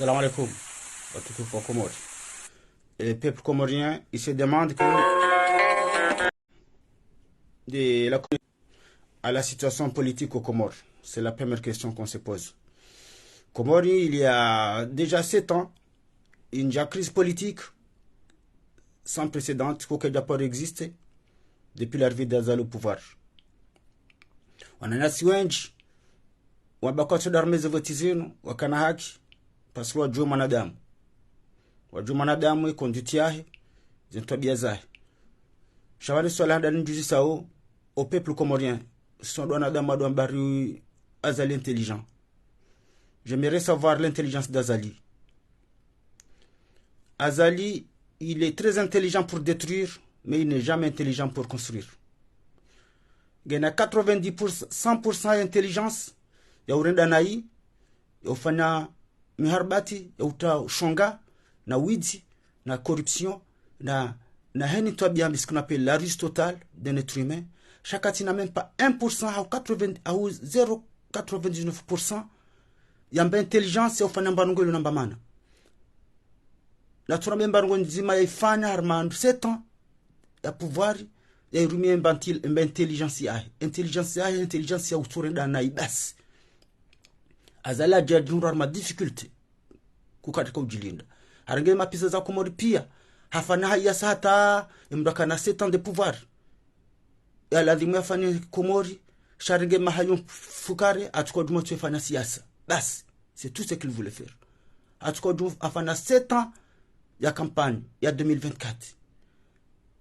Salam alaikum. Watukufu Comores. Le peuple comorien, il se demande que à la situation politique aux Comores. C'est la première question qu'on se pose. Comores, il y a déjà 7 ans, une crise politique sans précédent qu'aucun rapport existe depuis l'arrivée d'Azali au pouvoir. Wananasi wengi wabakwacho darme zevoti zenu wakana haki parce que wajua mwanadamu konduti yahe zintabia zahe shawari swala hada njuzi sao au peuple comorien sont wanadamu ado ambari Azali intelligent. J'aimerais savoir l'intelligence d'Azali. Azali, il est très intelligent pour détruire, mais il n'est jamais intelligent pour construire. Il y a 90%, 100% d'intelligence. Il y a urenda nai, il y a miharbati, il y a shonga, na widi, na corruption, na heni toabia, ce qu'on appelle la ruse totale d'un être humain. Chacun n'a même pas 1% ou 0,99%. Il y a une intelligence, il y a un bango le nambamana. La troisième mbango nzima ya ifanya harman 7 ans ya pouvoir ya irumie intelligence ya intelligence ya uturenda na ibas. Azali ajadunura ma difficulty kukatika ujilinda. Harange mapisa za Komori pia hafana haya hata imraka na 7 ans de pouvoir. Ya lazima afanye Komori sharinge mahayo fukare atukwa dumo tufanya siasa. Bas, c'est tout ce qu'il voulait faire. Atukwa dumo afana 7 ans ya campagne ya 2024.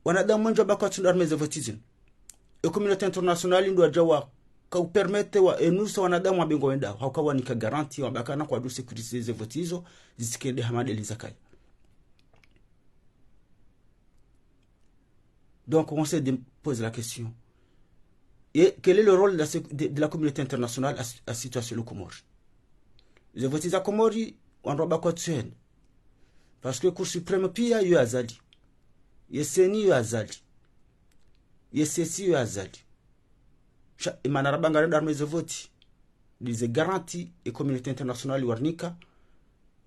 Wanadamu wengi wabakwa tunda armeze votizin. E communauté internationale ndo ajawa ka permette wa enusa wanadamu wabengo wenda haukawa nika garanti wabakana kwa du sécuriser ze votizo zisikende hamade lizakai. Donc on se pose la question. Et quel est le rôle de la communauté internationale à situation le Comores? Les votiza Comori on robakwa tsene. Parce que Cour suprême pia yu Azali. Yeseni yu Azali. Yesesi yu Azali. Imanarabanga d'armes de vote. Les garanties et communauté internationale warnika,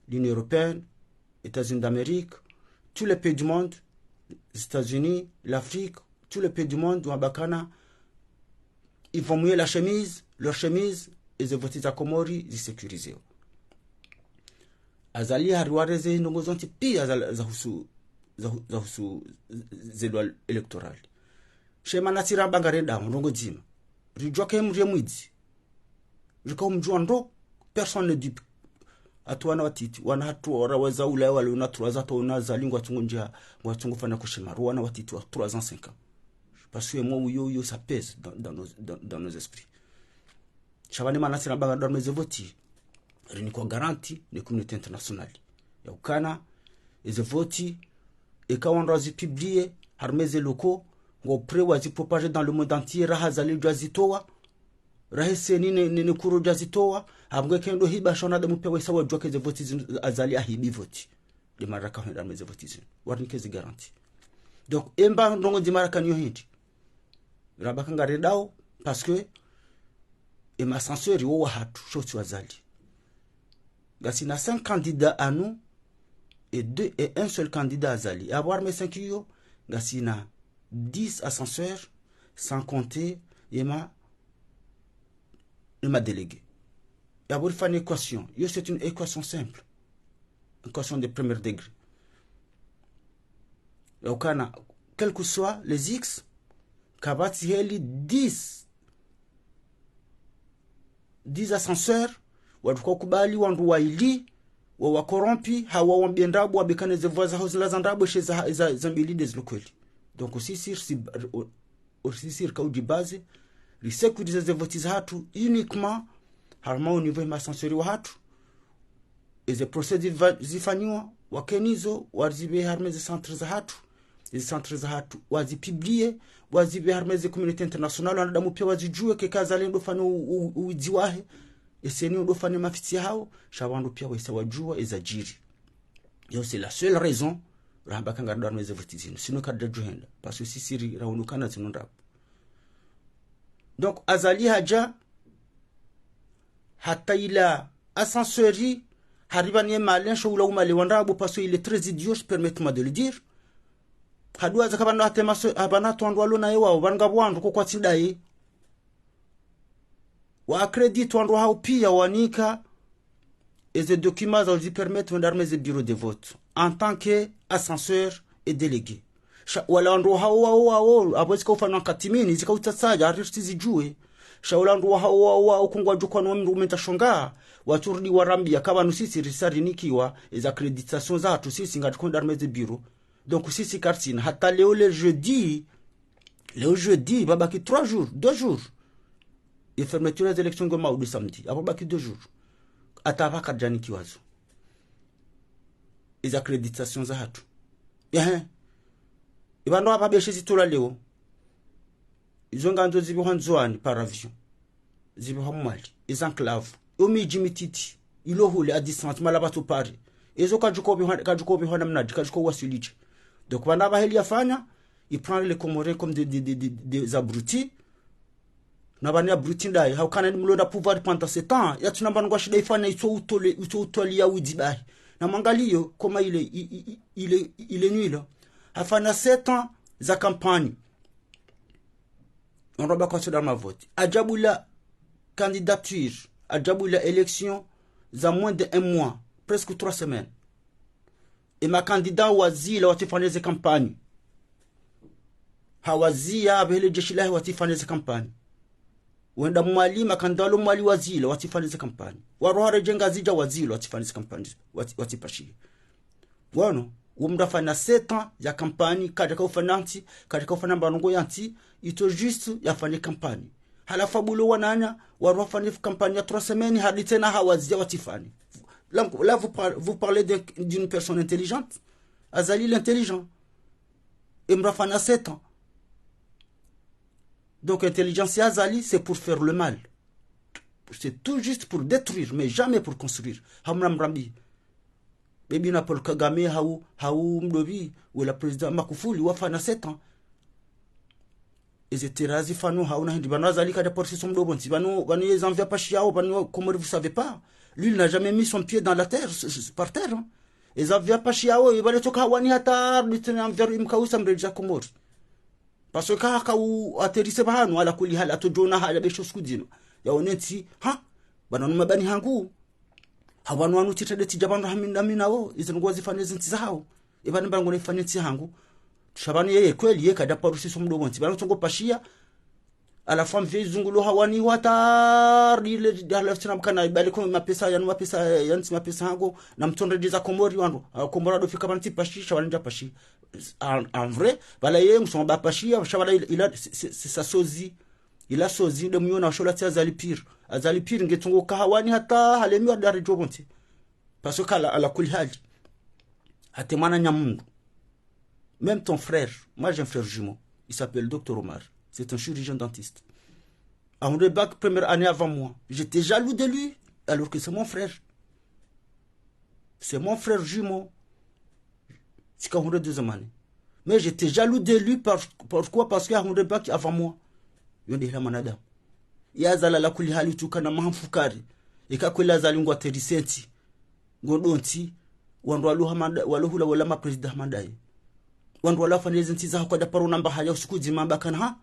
l'Union européenne, États-Unis d'Amérique, tous les pays du monde, les États-Unis, l'Afrique, tous les pays du monde, Wabakana, ils vont mouiller leur chemise, et les votes à Komori, ils sécurisent. Azali hariwareze ndongozonti pia za husu zedwa electoral. Shema natira bangarenda ndongo jima. Rijwa ke mrie mwidzi. Rika umjua ndo personne ne dit atuana watiti wana hatu ora waza ula wale unatura za to unazalingwa tungunja watungu fana kushema ruana watiti wa 3 ans 5 ans. Parce que moi yo ça pèse dans nos esprits. Shabani manatira bangarenda mezevoti. Riniko garanti de communauté internationale. Ya ukana eze voti ekawa zi publier harmeze locaux ngo pre wazi propager dans le monde entier rahazali jazitowa raheseni ne kuro jazitowa abwe kendo hiba shona de mupewe sawa jwa keze voti azali ahibi voti de maraka henda meze voti warnike zi garanti. Donc emba ndongo di maraka nyo hindi rabaka ngare dao parce que et ma censeur yo hatu shoti azali. Il y a 5 candidats à nous et un seul candidat à Azali. Avoir mes 5 yo, il y a 10 ascenseurs sans compter ma délégué. Il y a une équation. C'est une équation simple. Une équation de premier degré. Quels que soient les X, il y a 10 ascenseurs. Wadukokubali wandu waili wa korompi hawa wambiendabu wabekane zevoza hozila zandabu sheza zambili deslokweli. Donc aussi sir ka ujibaze risekudize zevotiza hatu uniquement harma au niveau ma censure wa hatu eze procédures zifanywa wakenizo wazibe harmeze centres za hatu izi centres za hatu wazipublier wazibe harmeze communauté internationale wanadamu pia wazijue ke kaza lendo fano ujiwahe eseni udofane mafiti hao shabandu pia wesa wajua ezajiri. Yo c'est la seule raison rahambaka ngardo armeze votizino sino kadda juhenda parce que sisiri raundukana zinonda. Donc Azali haja hata ila ascenseur haribani malin shoula umali wandabu parce qu'il est très idiot, permettez-moi de le dire. Hadua zakabana atemaso abana twandwalo na yewa banga bwandu ko kwatsidai wa accredit wandu hao pia wanika et ces documents ont permettre d'armer les bureaux de vote en tant que ascenseur et délégué wala wandu hao abwezi ka ufana katimini zikautasaja aristizi jue shaula wandu hao kungwa jukwa no mndu mentashonga waturudi warambia kaba nusisi risari nikiwa les accréditations za tu sisi ngatiko d'armer les bureaux. Donc si c'est Kartine, hata leo le jeudi, babaki 3 jours, 2 jours. Il fermeture les élections goma ou le samedi, babaki 2 jours. Atava kadjani kiwazo. Les accréditations za hatu. Ibando apa beshe zitola leo. Izonga ndo zibi hanzoani par avion. Zibi hamali, les enclaves. Omi jimititi, ilo hule à distance malabato Paris. Ezo kajukobi hana mnaji, kajuko wasuliche. Donc, on a il prend les Comoriens comme des abrutis. On a des abrutis là. How can I pouvoir pendant ce temps? Il y a tout le monde qui a fait comment il est nul. Afin 7 ans, za campagne. On va considérer ma vote. Adjaboula candidature, Adjaboula élection, za moins de 1 mois, presque 3 semaines. Et ma candidat wazila watifanya ze kampani. Hawazia abele jeshi lahi watifanya ze kampani. Wenda mwali makandalo mwali wazila watifanya ze kampani. Warohare jenga zija wazila watifanya ze kampani. Watipashi. Wano, umdafanya 7 ans ya kampani katika ufananti, katika ufanamba nungo yanti, ito juste yafanya kampani. Halafa bulu wananya, warohafanya kampani ya 3 semaines, hadi tena hawazia watifanya. Là, vous parlez d'une personne intelligente. Azali l'intelligent. Imrafana 7 ans. Donc, intelligence et Azali, c'est pour faire le mal. C'est tout juste pour détruire, mais jamais pour construire. Hamram Rambi. Baby Napol Kagame, Haou Mdobi, ou la présidente Makoufouli, Wafana 7 ans. Ils étaient rasés, Fanou, Haouna, Bano Azali, Kada Porsi Somdobonti, Bano, les envies Pachiao, Bano, comment vous savez pas? Lui, il n'a jamais mis son pied dans la terre, par terre. Hein. Et Zavia Pachiao, il va le toka Wani Hatar, lui tenir envers Imkaou Sambreja Komor. Parce que Kakaou atterrissait pas, nous, à la Kuli Hala, Tojona, Hala, Beshoskudino. Yaoneti, ha, Banon Mabani Hangu. Hawanwanu Tita de Tijaban Haminaminao, is an Wazifanes in Tizao. Even Bangon Fancy Hangu. Shabani, Kweli, Kada Parusi Somdobonti, Banotongo Pashia. À la femme vieille zungulu hawani watar ile dalaftina mkana bali kwa mapesa yani mapesa hango na mtonde diza komori wandu komora do fika banti pashi shawanja pashi en vrai bala yeng son ba pashi shawala c'est sa sozi il a sozi de miona shola tia azali pire ngetungo ka hawani hata halemi wa dari jobonti parce que ala kuli hali hatemana nyamundu même ton frère moi j'ai un frère jumeau il s'appelle Dr Omar. C'est un chirurgien dentiste. En bac première année avant moi. J'étais jaloux de lui, alors que c'est mon frère. C'est mon frère jumeau. C'est quand on est 2e année. Mais j'étais jaloux de lui, pourquoi? Parce qu'il y a un bac avant moi. Il y a un manada. Il y a la kuli hali tukana mahamfukari. Et quand il y a zalingwa terisenti, gondonti, waluhula wala ma président Mandai. Wala fanezi ntiza kwa da paro namba haya usukuji mamba kana ha.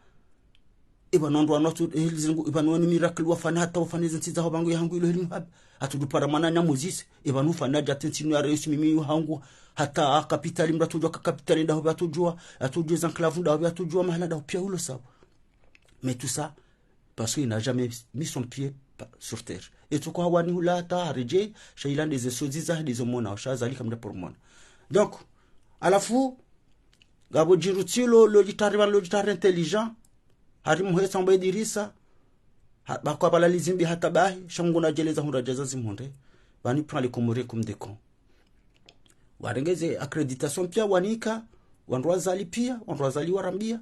Iba nondo anotu hilzingu iba noni miracle wafana hata wafanezi ntiza ho bangu yangu ilo hili hab atudu paramana na muzisi iba nufana jatenti ya reisi mimi hangu hata kapitali mratujwa kapitali ndaho batujwa atujwa zanclavu ndaho batujwa mahala ndaho pia ulo sawa. Mais tout ça parce qu'il n'a jamais mis son pied sur terre. Et tout quoi wani hulata harije shailan des soziza des omona shazali kamda pour moi. Donc à la fois gabo jirutilo logitari intelligent harimu hesa mbaye dirisa bakwa bala lizimbi hata bahi shanguna jeleza hunda jazazi mhonde bani prend les Comoriens comme des cons warengeze accréditation pia wanika wanrwazali pia wanrwazali warambia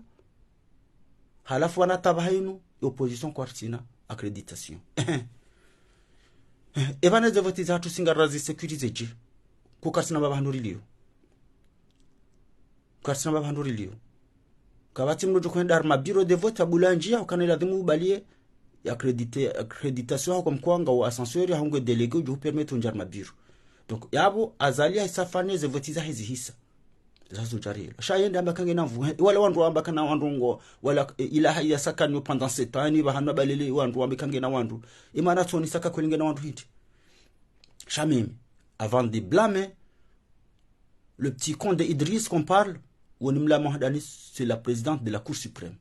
halafu wanatabahainu opposition quartina accréditation evana de vote za tusingarazi sécuriser ji kukatsina babahanduriliyo karsina babahanduriliyo kabati mrojo kwenda arma bureau de vote abulanjia ukanela dhimu balie ya accréditation comme quoi nga ascenseur ya hongo délégué je vous permettre on jarma bureau donc yabo azali haisafane ze votiza hizi hisa zazo jarila shayenda ambakange navu wala wandu ambakana wandu ngo wala ila haya sakanyo pendant 7 ans ni bahana balele wandu ambakange na wandu imana toni saka kulinga na wandu hiti shamimi avant de blâmer le petit con de Idriss qu'on parle Wonimla Mohdani c'est la présidente de la Cour suprême.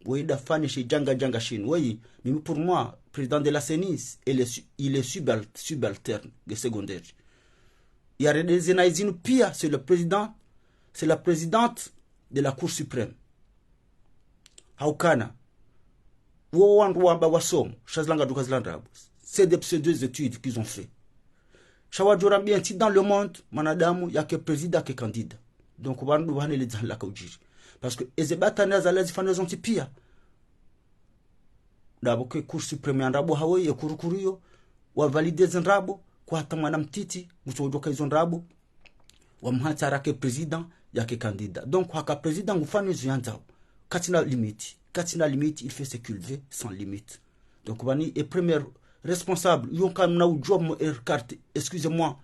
Oui, Dafane chez Djanga Chine. Oui, mais pour moi, président de la CENI, il est subalterne de secondaire. Il y a des Zenaïzine pire, c'est la présidente de la Cour suprême. Haukana. Wouandouamba Wassom, Chazlanga Doukazlanda. C'est des pseudo-études qu'ils ont fait. Chawadjoura bien, si dans le monde, manadamu, il n'y a que président qui est candidat. Donc, on va nous les dans la Kaujiri. Parce que les ébattanés à l'aise font des pire. D'abord, que Cour suprême en rabo Hawaii et Kurukurio, ou valider un rabo, quoi, tant madame Titi, vous avez dit qu'ils ont rabo, ou m'hatara que président, il y a que candidat. Donc, quoi, président, vous faites des yanzao. Katina limite, il fait ce qu'il veut sans limite. Donc, on est premier responsable, yon kam na job carte, excusez-moi.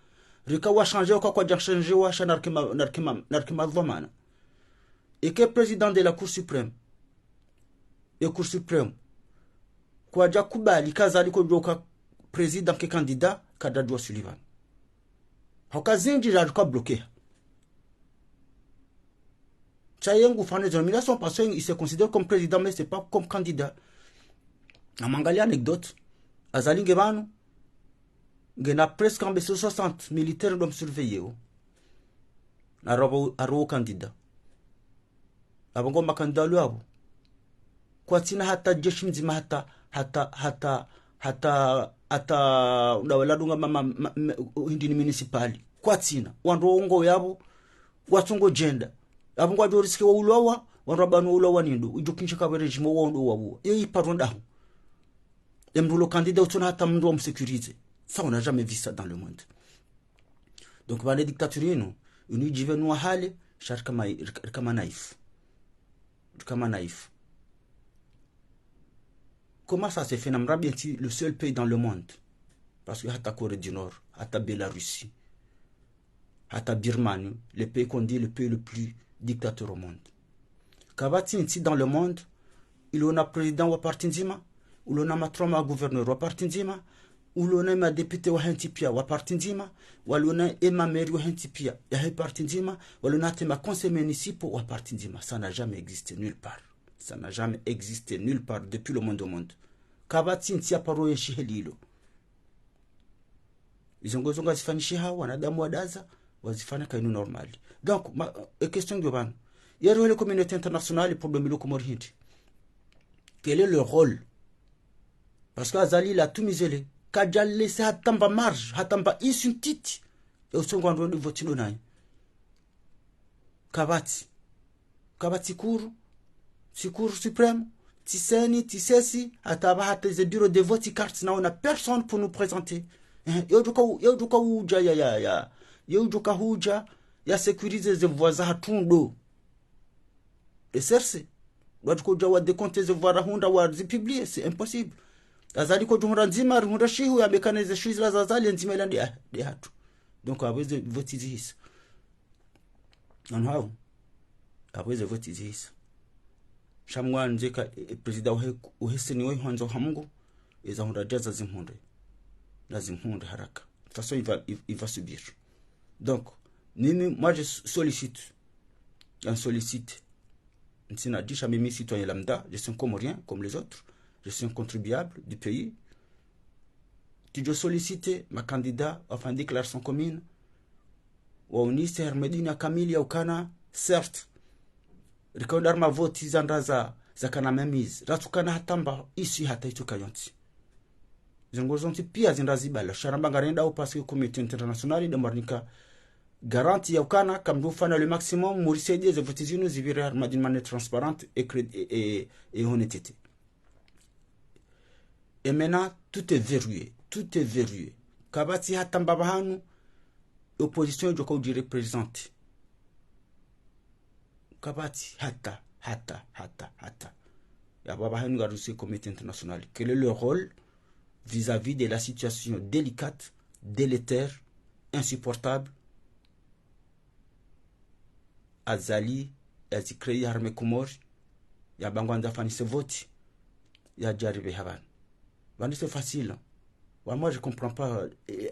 Rikawa changer ou quoi dire changer ou narkema vomana. Et que président de la Cour suprême et Cour suprême quoi dire kubali kazali ko joka président que candidat kadadwa Sullivan. Hakazinji ja ko bloquer. Chayengu fane de nomination parce qu'il se considère comme président mais c'est pas comme candidat. Amangali anecdote azali ngebanu ngena presque en 60 militaires d'hommes surveillés aro candidat abongo makanda lwabo kwa tina hata jeshi mzima hata udawaladunga mama hindi ni municipali kwa tina wandu ngo yabo watungo gender abongo adoriske wa ulwa wanrabanu ulwa nindo ujukinsha ka regime wondo wabo yi paronda emrulo candidat utuna hata mndo msécuriser. Ça, on n'a jamais vu ça dans le monde. Donc, dans les dictatures, nous disons à Hale, kama naïf. Comment ça se fait? Namra bien le seul pays dans le monde. Parce que Hata Corée du Nord, Hata Bélarussie, Hata Birmanie, le pays qu'on dit le pays le plus dictateur au monde. Kabati ici dans le monde, il y a un président ou partinzima, il y a un matroma gouverneur ou partinzima, ulona ma député wa henti pia wa parti nzima walona ema maire wa henti pia ya parti nzima walona tema conseil municipal wa parti nzima. Ça n'a jamais existé nulle part. Ça n'a jamais existé nulle part depuis le monde au monde. Kabati ntia paro yeshi helilo izongozonga zifanisha hawa wanadamu wadaza wazifanya kainu normali. Donc question globale il y a la communauté internationale pour dominer comme hindi. Quel est le rôle? Parce que Azali l'a tout misélé kaja laissé hatamba marge hatamba isun titi et au second round de vote nai kabati kuru suprême tisesi ataba hata ze bureau de vote carte na on a personne pour nous présenter yoduka huja yoduka huja ya sécuriser les voisins hatundo et cerce waduka wa décompter les voisins hunda wa publier c'est impossible. Azali ko jumhura nzima rumura shihu ya mekanize shizla za zali nzima ila ndi hatu. Donc aweze vote hisa. Anhao aweze vote hisa. Shamwa nzeka president uheseni we hanzo hamungu eza hunda jaza zimhunde. Lazimhunde haraka. De toute façon il va subir. Donc moi je sollicite Ntina dit mimi citoyen lambda, je suis un Comorien comme les autres. Je suis un contribuable du pays. Tu dois solliciter ma candidat afin de déclaration commune. Ou ministère Medina Kamilia Ukana, certes. Recordar ma vote izandaza zakana memiz. Ratukana hatamba ici hata itukayonti. Zongozonti pia zinrazibala. Sharamba garenda au parce que communauté internationale de Marnika garantie ya Ukana comme nous faisons le maximum pour essayer de voter nous zivira d'une manière transparente et honnêteté. Et maintenant, tout est verrouillé. Kabati hatamba bahanu, opposition de quoi dire représente. Kabati hata. Ya babahanu garusé comité international. Quel est le rôle vis-à-vis de la situation délicate, délétère insupportable. Azali azikreya harme Komori ya bangwanza fanise voti ya jaribe havan. C'est facile. Moi je comprends pas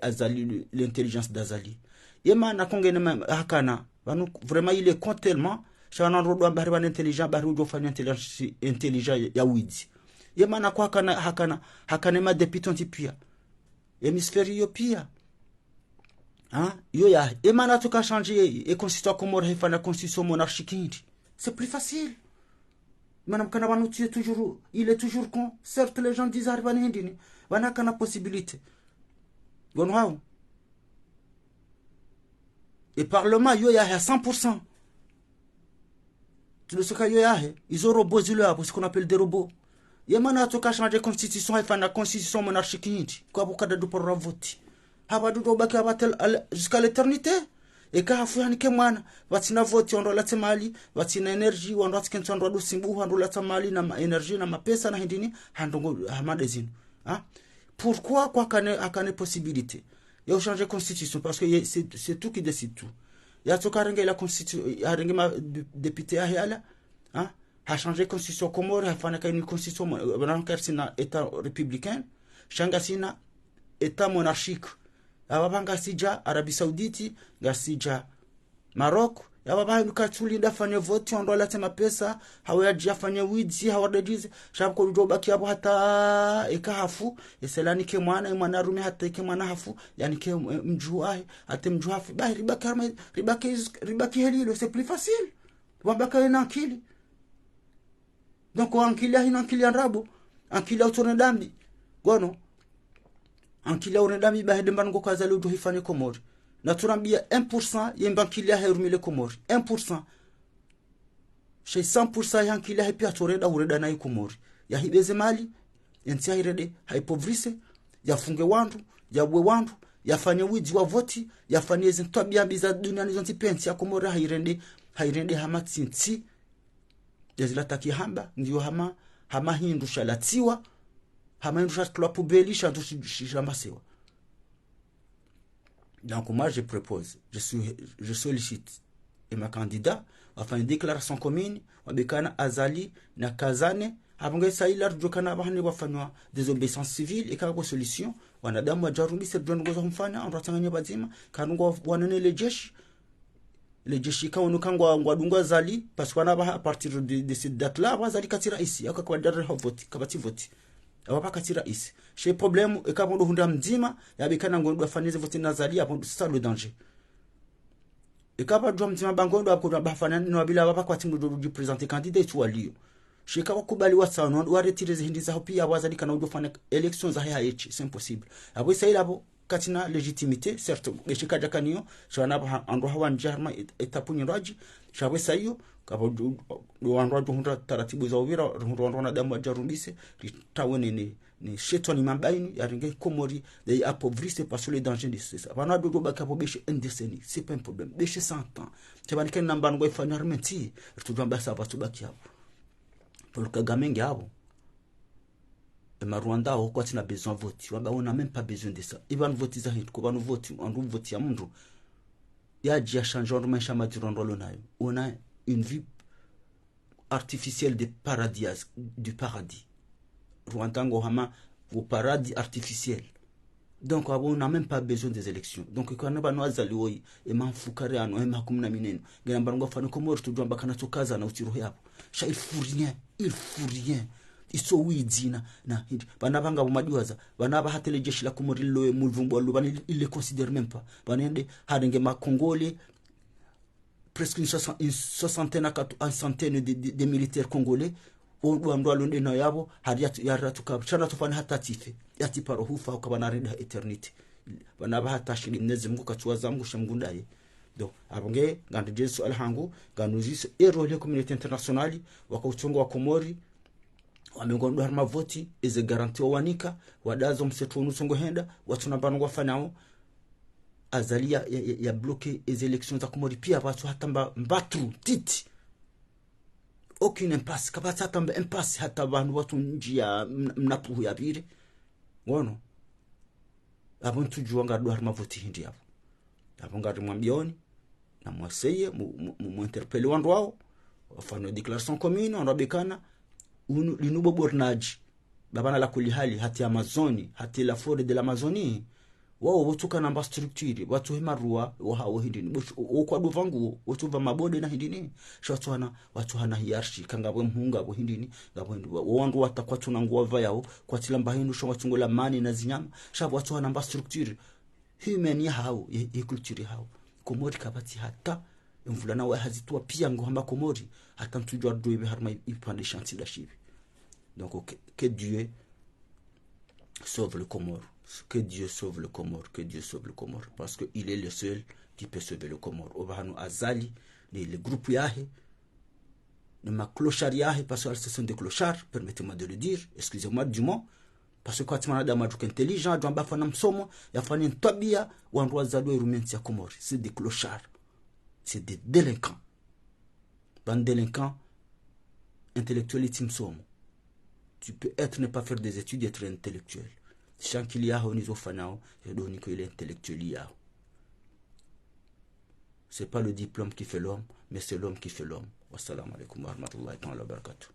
Azali, l'intelligence d'Azali. Yema na kongene hakana vraiment il est con tellement shana rodo bari ban intelligent bari ujo fanya intelligent ya widi. Yema na kwa hakana ma deputy pia. Hémisphère yo pia. Hein? Yo ya yema na tuka changer et constitution Komori he fana constitution monarchique. C'est plus facile. Madame Kanabanu toujours, il est toujours con. Certes, les gens disent Arban Hindini. Wana kana possibilité. Gonwao. Et parlement, yo ya 100%. Tu le sais que yo ya ils ont robots là, pour ce qu'on appelle des robots. Yamana toka changer constitution, il faut la constitution monarchique. Quoi pour kada du pour voter. Habadu do baki abatel jusqu'à l'éternité. Et quand hafu yani kemwana watina voti ondo late mali watina energy ondo atkentu ondo do simbu ondo late mali na energy na mapesa na hindini handongo hamadezino pourquoi quoi akane possibilité ya changer constitution parce que c'est tout qui décide tout ya toka renga la constitution ya renga ma député ya hala ha changer constitution Komori ha fana une constitution bananka sina état républicain shanga sina état monarchique ababanga sija Arabie Saoudite gasija Maroc yababa nukatuli ndafanya vote ondo late mapesa hawaji afanya widi hawadajize shabko joba kiabo hata ekahafu eselani ke mwana rumi hata ke mwana hafu yani ke mjuai hata mjuafi ba ribaki helilo c'est plus facile wabaka ina akili donc ankili hina akili arabo ankili autone dambi gono ankili au ndami ba hedemban go kazali do hifane Komori na turambia 1% yembankili ya herumile Komori 1% chez 100% yankili ya pia toreda ureda na Komori ya hibeze mali yentia hirede haipovrise yafunge wandu yabwe wandu yafanye wiji wa voti yafanye zintabia biza dunia nizonti pensi ya Komori hairende hamatsinti yazilata hamba ndio hama hindu shalatiwa hamaindusha kwa poubelle shambasewa. Donc moi je propose, je sollicite et ma candidat afin une déclaration commune wabekana Azali na Kazane abonge saila rujokana bahani wafanywa désobéissance civile et kako solution wanadamu wajarumbi sedron ngoza mfanya andratanganya bazima kanungo wanene le jeshi kaunu kangwa ngwadungwa Azali parce qu'on a à partir de cette date là Azali katira ici akakwa dare vote kabati vote awapaka tira isi chez problème e kabondo hunda mzima yabikana ngondo afanize vote nazali hapo c'est le danger e kabadwa mzima bangondo akura bafana no bila wapaka timu du présenter candidat tu walio chez kabakubali wasano wa retire hindi za pia wazali kana udofana élections za hayechi c'est impossible abo sai labo katina légitimité certes geshika jakaniyo shana ba ando hawan jarma etapunyi raji shawe sayo kabo wandwa hunda taratibu za uvira hunda na damu jarubise litawene ni shetani mambaini yaringe Komori les appauvrir parce que les dangers de ça bana dodo bakapo beshe indeceni c'est pas un problème beshe 100 ans tabani ken namba ngo ifanya remeti tujamba ça va tubaki hapo pour Kagame ngabo et ma Rwanda au quoi tu as besoin de vote on n'a même pas besoin de ça ils vont voter ça ko banu vote on vote ya mundu ya dia changer on maisha madirondolo nayo on a une vie artificielle de paradis du paradis Rwandango hama au paradis artificiel donc on n'a même pas besoin des élections donc quand on va nous azalioi et manfukare ano et makumna mineno ngamba ngo fana Komori tujomba kana tukaza na utiro yapo sha il faut rien iso widina na hindi bana banga bumadiwaza bana ba hatele jeshi la Komori lo mulvumbo lo bana il les considère même pas banende hadenge makongole presque une soixantaine à centaine de militaires congolais ndo londe na yabo hadi yaratu kabchana tufana hata tife yati paro hufa ukabana reda eternity bana ba hata shiri mnezi Mungu katuwa zangu shamgundaye donc abonge ngande Jesu alhangu ganuzis ero le communauté internationale wakautungo wa Komori wamengondo harma voti eze garanti wanika wadazo msetu nusongo henda watuna banu wafanao Azali ya bloqué les élections za Komori pia watu hatamba mbatu titi aucune impasse kabata tamba impasse hata bantu watu njia mnapu ya bire wono abon tujua ngado harma voti hindi hapo avongari mwambioni na mwaseye muinterpele wandu wao wafanya declaration commune wanabekana linubo bornaji babana la kuli hali hati Amazoni hati la forêt de l'Amazonie wao wotuka namba structure watu himarua wao hindini kwa duvangu watu va mabode na hindini shatwana watu hana hierarchy kanga bwe mhunga bwe hindini ngabo wandu watakwa tuna nguva yao kwa tilamba hindu sho watungola mani na zinyama shabu watu hana namba structure human ya hao ya culture hao Komori kabati hata mvulana wa hazitwa pia ngomba Komori hata mtujwa doibe harma ipande chantier da chibi. Donc que Dieu sauve le Comore, que Dieu sauve le Comore, que Dieu sauve le Comore parce que il est le seul qui peut sauver le Comore. Obahanu azali les groupes yahe ne ma clochard yahe parce que ce sont des clochards, permettez-moi de le dire, excusez-moi du mot. Parce que quand on a des intelligents, on a fait somo, il y a fait une tabia, ou on doit zalo et Comore. C'est des clochards, c'est des délinquants. Ban délinquants intellectuels et somo. Tu peux être ne pas faire des études et être intellectuel. Chacun qu'il y a au niveau fanao, je donne qu'il est intellectuel. C'est pas le diplôme qui fait l'homme, mais c'est l'homme qui fait l'homme. Wassalamu alaikum wa rahmatullahi wa barakatuh.